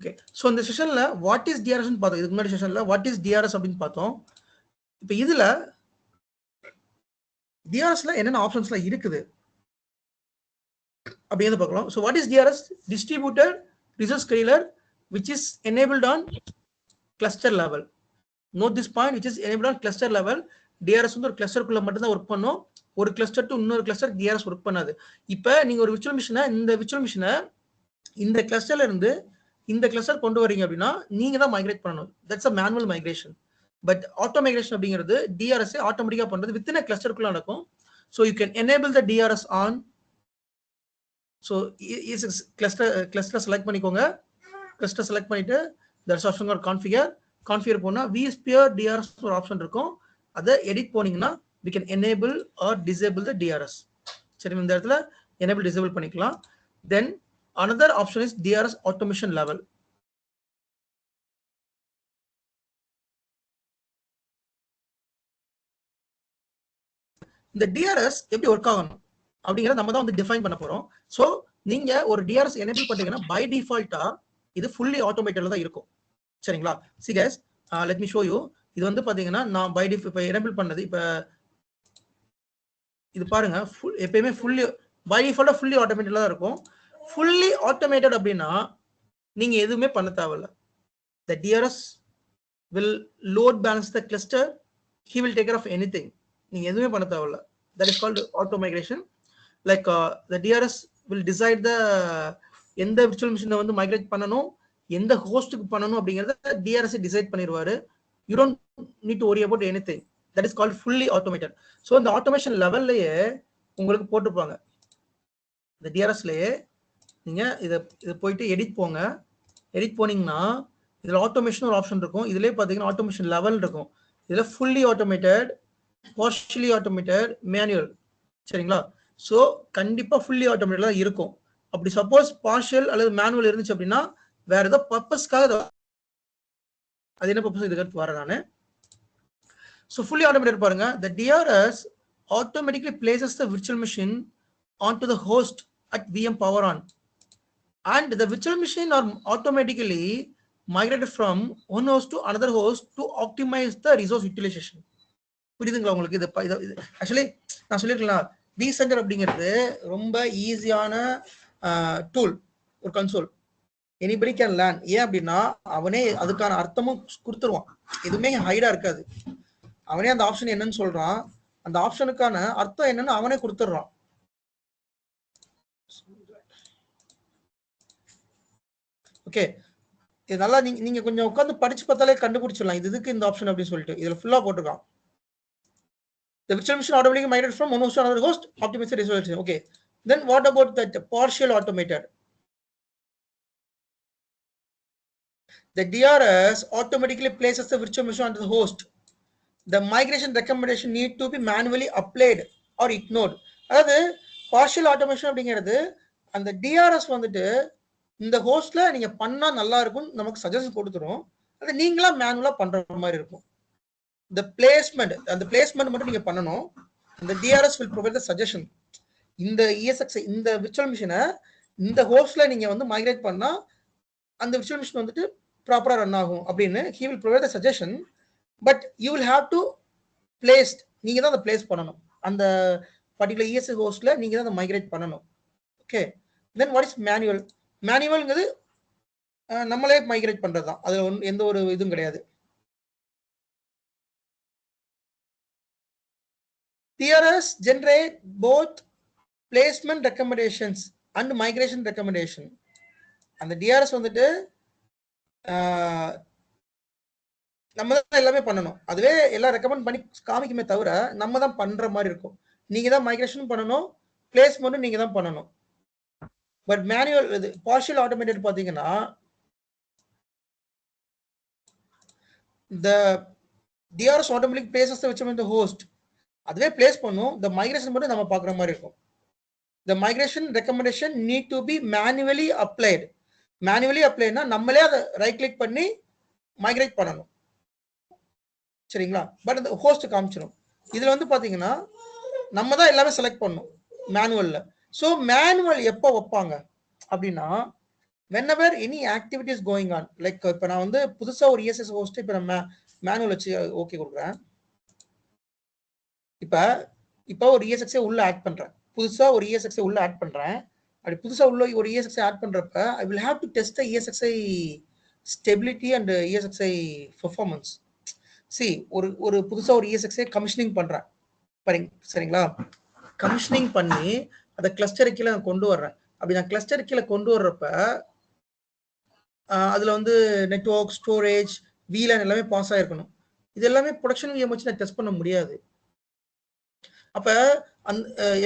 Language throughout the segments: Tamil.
ஓகே, ஸோ இந்த செஷன்ல வாட் இஸ் டிஆர்எஸ்ன்னு பார்த்தோம். இதுக்கு முன்னாடி செஷன்ல வாட் இஸ் டிஆர்எஸ் அப்படின்னு பார்த்தோம். இப்போ இதுல டிஆர்எஸ்ல என்னென்ன ஆப்ஷன்ஸ்லாம் இருக்குது அப்படின்னு பார்க்கலாம். So what is TRS? Distributed resource scalar which is enabled on cluster level. Note this point, which is enabled on cluster level. DRS வந்து ஒரு கிளஸ்டருக்குள்ள மட்டும் தான் ஒர்க் பண்ணும். ஒரு கிளஸ்டர் டு இன்னொரு கிளஸ்டர் DRS ஒர்க் பண்ணாது. இப்போ நீங்க ஒரு விர்ச்சுவல் மிஷினை இந்த கிளஸ்டர்ல இருந்து இந்த கிளஸ்டர் கொண்டு வரீங்க அப்படின்னா நீங்க தான் மைக்ரேட் பண்ணணும். That's a manual migration. But auto migration அப்படிங்கிறது DRS ஆட்டோமேட்டிக்கா பண்றது வித்தின் கிளஸ்டருக்குள்ள நடக்கும். So you can enable the DRS on. So cluster select பண்ணிக்கோங்க. கிளஸ்டர் செலக்ட் பண்ணிட்டு தட்ஸ் ஆப்ஷன் ஒரு கான்ஃபிகர் போனா vSphere DRS ஒரு ஆப்ஷன் இருக்கும். அதை எடிட் போனீங்கன்னா we can enable or disable the DRS. சரி, இந்த இடத்துல enable disable பண்ணிக்கலாம். Then another option is DRS automation level. இந்த DRS எப்படி ஒர்க் ஆகணும் அப்படிங்கறத நம்ம தான் வந்து டிஃபைன் பண்ண போறோம். ஸோ நீங்க ஒரு DRS எனேபிள் பண்ணீங்கன்னா பை டிஃபால்ட்டா இது ஃபுல்லி ஆட்டோமேட்டட்ல தான் இருக்கும். சரிங்களா? see guys, let me show you. இது வந்து பாத்தீங்கன்னா நான் பை டிஃபால்ட் இப்போ எனேபிள் பண்ணது. இப்போ இது பாருங்க, எப்பயுமே ஃபுல்லி பை டிஃபால்ட்டா ஃபுல்லி ஆட்டோமேட்டட்ல தான் இருக்கும். ஃபுல்லி ஆட்டோமேட்டட் அப்படின்னா நீங்க எதுவுமே பண்ண தேவையில்ல. the DRS will load balance the cluster. he will take care of anything. நீங்க எதுவுமே பண்ண தேவையில்ல. that is called auto migration. like the DRS will decide the எந்த விர்ச்சுவல் மிஷினை வந்து மைக்ரேட் பண்ணணும், எந்த ஹோஸ்ட்டுக்கு பண்ணணும் அப்படிங்கறத DRS டிசைட் பண்ணிடுவாரு. You don't need to worry about anything. that is called fully automated. So இந்த ஆட்டோமேஷன் லெவல்லையே உங்களுக்கு போட்டுப்பாங்க. இந்த DRSலயே நீங்க இதை போயிட்டு எடிட் போங்க. எடிட் போனீங்கன்னா இதுல ஆட்டோமேஷன் ஒரு ஆப்ஷன் இருக்கும். இதுலயே பாத்தீங்கன்னா ஆட்டோமேஷன் லெவல் இருக்கும். இதுல fully automated, partially automated, manual. சரிங்களா? ஸோ கண்டிப்பா ஃபுல்லி ஆட்டோமேட்டட் தான் இருக்கும். அப்படி சப்போஸ் பார்ஷியல் அல்லது மேனுவல் இருந்துச்சு அப்படின்னா வேற ஏதோ பர்பஸ்க்காக அது என்ன பர்பஸ் இதுக்கு வர நானு. ஸோ ஃபுல்லி ஆட்டோமேட்டட் பாருங்க. the DRS automatically places the virtual machine onto the host at VM power on, and the virtual machine are automatically migrated from one host to another host to optimize the resource utilization. புரியுதுங்களா உங்களுக்கு? இது ஆக்சுவலி நான் சொல்லிருக்கலாம், vCenter அப்படிங்கிறது ரொம்ப ஈஸியான டூல், ஒரு கன்சோல். Anybody can learn. ஏன் அப்படின்னா அவனே அதுக்கான அர்த்தமும் கொடுத்துருவான். எதுவுமே ஹைடா இருக்காது. அவனே அந்த ஆப்ஷன் என்னன்னு சொல்றான், அந்த ஆப்ஷனுக்கான அர்த்தம் என்னன்னு அவனே கொடுத்துடுறான். ஓகே, இது நல்லா நீங்க கொஞ்சம் உட்காந்து படிச்சு பார்த்தாலே கண்டுபிடிச்சிடலாம் இதுக்கு இந்த ஆப்ஷன் அப்படின்னு சொல்லிட்டு. இதுல ஃபுல்லா போட்டிருக்கான். The virtual machine automatically migrated from one host to another host, optimize the resource. Okay, then what about that partial automated? The DRS automatically places the virtual machine onto the host. The migration recommendation need to be manually applied or ignored. அதாவது பார்ஷியல் ஆட்டோமேஷன் அப்படிங்கிறது அந்த DRS வந்துட்டு இந்த ஹோஸ்ட்ல நீங்க பண்ணா நல்லா இருக்கும் நமக்கு சஜஷன் கொடுத்துரும். அது நீங்களா மேனுவலா பண்ற மாதிரி இருக்கும். the placement, அந்த பிளேஸ்மெண்ட் மட்டும் நீங்க பண்ணணும். இந்த DRS will provide the suggestion. இந்த ESX இந்த விர்ச்சுவல் மிஷினை இந்த ஹோஸ்ட்ல நீங்க வந்து மைக்ரேட் பண்ணா அந்த விர்ச்சுவல் மிஷின் வந்துட்டு ப்ராப்பரா ரன் ஆகும் அப்படின்னு he will provide the suggestion, but you will have to place. நீங்க தான் அதை பிளேஸ் பண்ணணும். அந்த பர்டிகுலர் ESX ஹோஸ்ட்ல நீங்க தான் அதை மைக்ரேட் பண்ணணும். Okay, then what is manual? மேனுவல்ங்கிறது நம்மளே மைக்ரேட் பண்றதுதான். அதுல எந்த ஒரு இதுவும் கிடையாது. DRS generate both placement recommendations and migration recommendation. அந்த DRS வந்துட்டு நம்ம தான் எல்லாமே பண்ணணும். அதுவே எல்லாம் ரெக்கமெண்ட் பண்ணி காமிக்குமே தவிர நம்ம தான் பண்ற மாதிரி இருக்கும். நீங்க தான் மைக்ரேஷன் பண்ணணும், பிளேஸ்மெண்ட்டும் நீங்க தான் பண்ணணும். பட் மேனுவல் இது பார்ஷியல் ஆட்டோமேட்டட் பாத்தீங்கன்னா the DRS automatically places the virtual machine host. அதுவே பிளேஸ் பண்ணும். the migration மட்டும் நம்ம பார்க்குற மாதிரி இருக்கும். the migration recommendation need to be manually applied. manually applyனா நம்மளே அதை ரைட் கிளிக் பண்ணி மைக்ரேட் பண்ணணும். சரிங்களா? பட் அந்த ஹோஸ்ட் காமிச்சிடும். இதுல வந்து பாத்தீங்கன்னா நம்ம தான் எல்லாமே செலக்ட் பண்ணணும் மேனுவல்ல. ஸோ மேனுவல் எப்போ வைப்பாங்க அப்படின்னா whenever any activity is going on, like இப்போ நான் வந்து புதுசா ஒரு ESX ஹோஸ்ட் இப்போ நம்ம மேனுவல் வச்சு ஓகே கொடுக்குறேன். இப்போ ஒரு ESX உள்ள ஆட் பண்றேன், புதுசா ஒரு ESX உள்ள ஆட் பண்றேன். அப்படி புதுசா உள்ள ஒரு ESX ஆட் பண்றப்ப I will have to test the ESXi stability and ESXi performance. see ஒரு புதுசா ஒரு ESXi கமிஷனிங் பண்றேன் சரிங்களா, கமிஷனிங் பண்ணி அதை கிளஸ்டர் கீழே நான் கொண்டு வர்றேன். அப்படி நான் கிளஸ்டர் கீழே கொண்டு வர்றப்ப அதுல வந்து நெட்வொர்க், ஸ்டோரேஜ், VLAN எல்லாமே பாஸ் ஆயிருக்கணும். இது எல்லாமே ப்ரொடக்ஷன் VM வச்சு நான் டெஸ்ட் பண்ண முடியாது. அப்ப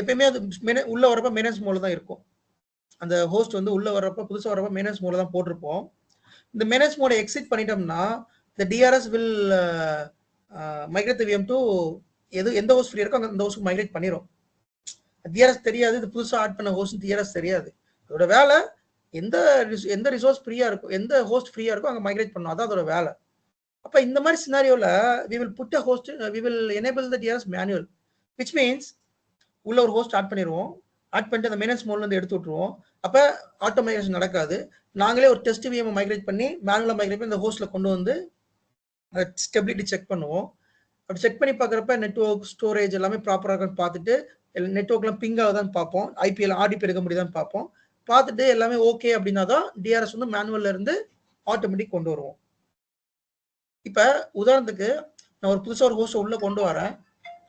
எப்பயுமே அது உள்ள வரப்ப மெயின்டெனன்ஸ் மோட்ல தான் இருக்கும். அந்த ஹோஸ்ட் வந்து உள்ள வரப்ப புதுசா வரப்ப மெயின்டெனன்ஸ் மோட்ல தான் போட்டிருப்போம். இந்த மெயின்டெனன்ஸ் மோட எக்ஸிட் பண்ணிட்டோம்னா the DRS will migrate the VM to எந்த ஹோஸ்ட் ஃப்ரீயா இருக்கோ அந்த ஹோஸ்ட்க்கு மைக்ரேட் பண்ணிரும். DRS தெரியாது, இது புதுசா ஆட் பண்ண ஹோஸ்ட் DRS தெரியாது. அதோட வேலை எந்த ரிசோர்ஸ் ஃப்ரீயா இருக்கோ, எந்த ஹோஸ்ட் ஃப்ரீயா இருக்கோ அங்க மைக்ரேட் பண்ணும், அதான் அதோட வேலை. அப்ப இந்த மாதிரி சினாரியோல we will put a host, we will enable the DRS manual, which means உள்ள ஒரு ஹோஸ்ட் ஆட் பண்ணிடுவோம், ஆட் பண்ணிட்டு அந்த மெயின்டெனன்ஸ் மோட்ல இருந்து எடுத்து விட்டுருவோம். அப்ப ஆட்டோமைசேஷன் நடக்காது, நாங்களே ஒரு டெஸ்ட் VM மைக்ரேட் பண்ணி மேனுவலா மைக்ரேட் பண்ணி இந்த ஹோஸ்ட்ல கொண்டு வந்து ஸ்டெபிலிட்டி செக் பண்ணுவோம். அப்படி செக் பண்ணி பார்க்குறப்ப நெட்வொர்க், ஸ்டோரேஜ் எல்லாமே ப்ராப்பராக இருக்கான்னு பார்த்துட்டு, நெட்வொர்க்லாம் பிங் ஆகுதான்னு பார்ப்போம், ஐபிஎல் RDP எடுக்க முடியுதான்னு பார்ப்போம். பார்த்துட்டு எல்லாமே ஓகே அப்படின்னா தான் DRS வந்து மேனுவல்ல இருந்து ஆட்டோமேட்டிக் கொண்டு வருவோம். இப்போ உதாரணத்துக்கு நான் ஒரு புதுசாக ஒரு ஹோஸ்ட் உள்ள கொண்டு வரேன்,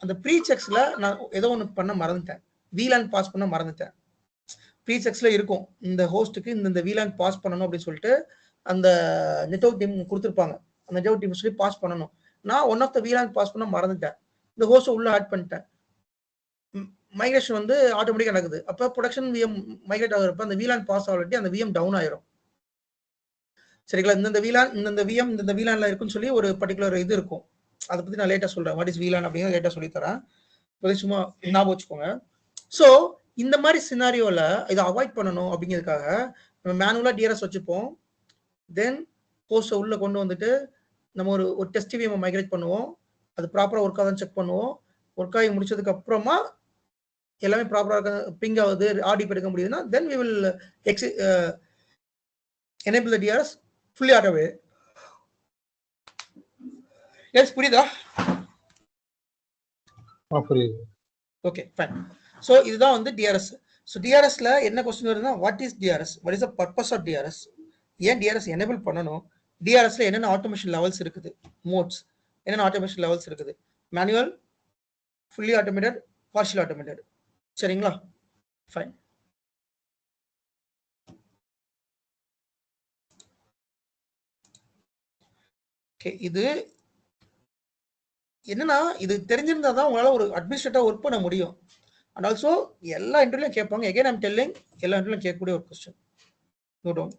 அந்த ப்ரீ செக்ஸ்ல நான் ஏதோ ஒன்று பண்ண மறந்துட்டேன், VLAN பாஸ் பண்ண மறந்துட்டேன். ப்ரீ செக்ஸ்ல இருக்கும் இந்த ஹோஸ்ட்டுக்கு இந்த VLAN பாஸ் பண்ணணும் அப்படின்னு சொல்லிட்டு அந்த நெட்வொர்க் டீம் கொடுத்துருப்பாங்க, அந்த நெட்வொர்க் டீம் சொல்லி பாஸ் பண்ணணும். நான் one of the VLAN pass பண்ண மறந்துட்டேன், இந்த ஹோஸ்ட் உள்ள ஆட் பண்ணிட்டேன், மைக்ரேஷன் வந்து ஆட்டோமேட்டிக்கா நடக்குது. அப்ப ப்ரொடக்ஷன் VM மைக்ரேட் ஆகுறப்ப அந்த VLAN பாஸ் ஆல்ரெடி அந்த VM டவுன் ஆயிரும். சரிங்களா, இந்த VM இந்த VLANல இருக்குன்னு சொல்லி ஒரு பர்டிகுலர் இது இருக்கும், அதை பத்தி நான் லேட்டா சொல்றேன். வாட் இஸ் VLAN அப்படிங்கிறத லேட்டா சொல்லி தரேன், சும்மா ஞாபகம் வச்சுக்கோங்க. ஸோ இந்த மாதிரி சினாரியோல இதை அவாய்ட் பண்ணணும் அப்படிங்கிறதுக்காக நம்ம மேனுவலா DRS வச்சுப்போம். தென் ஹோஸ்ட்டை உள்ள கொண்டு வந்துட்டு நம்ம ஒரு டெஸ்ட் VM மைக்ரேட் பண்ணுவோம், அது ப்ராப்பரா ஒர்க் ஆகுதுன்னு செக் பண்ணுவோம். ஒர்க் ஆகி முடிச்சதுக்கு அப்புறமா எல்லாமே ப்ராப்பரா பிங் ஆகுது, RDP எடுக்க முடியுதுன்னா தென் we will enable the DRS fully automated. Yes, புரியுதா? புரியுது. Okay fine. ஸோ இதுதான் வந்து DRS. ஸோ DRSல என்ன கொஸ்டின் வருதுன்னா, what is DRS, what is the purpose of DRS, ஏன் DRS எனேபிள் பண்ணணும், DRSல என்னென்ன ஆட்டோமேஷன் லெவல்ஸ் இருக்குது, மோட்ஸ் என்னென்ன ஆட்டோமேஷன் லெவல்ஸ் இருக்குது, manual, fully automated, partial automated. சரிங்களா, ஃபைன். ஓகே, இது என்னன்னா இது தெரிஞ்சிருந்தா தான் உங்களால ஒரு அட்மினிஸ்ட்ரேட்டரா ஒர்க் பண்ண முடியும். அண்ட் ஆல்சோ எல்லா இன்டர்வியூலையும் கேட்பாங்க, எகைன் ஐம் டெல்லிங், எல்லா இன்டர்வியூலையும் கேட்கக்கூடிய ஒரு கொஸ்டின். No doubt.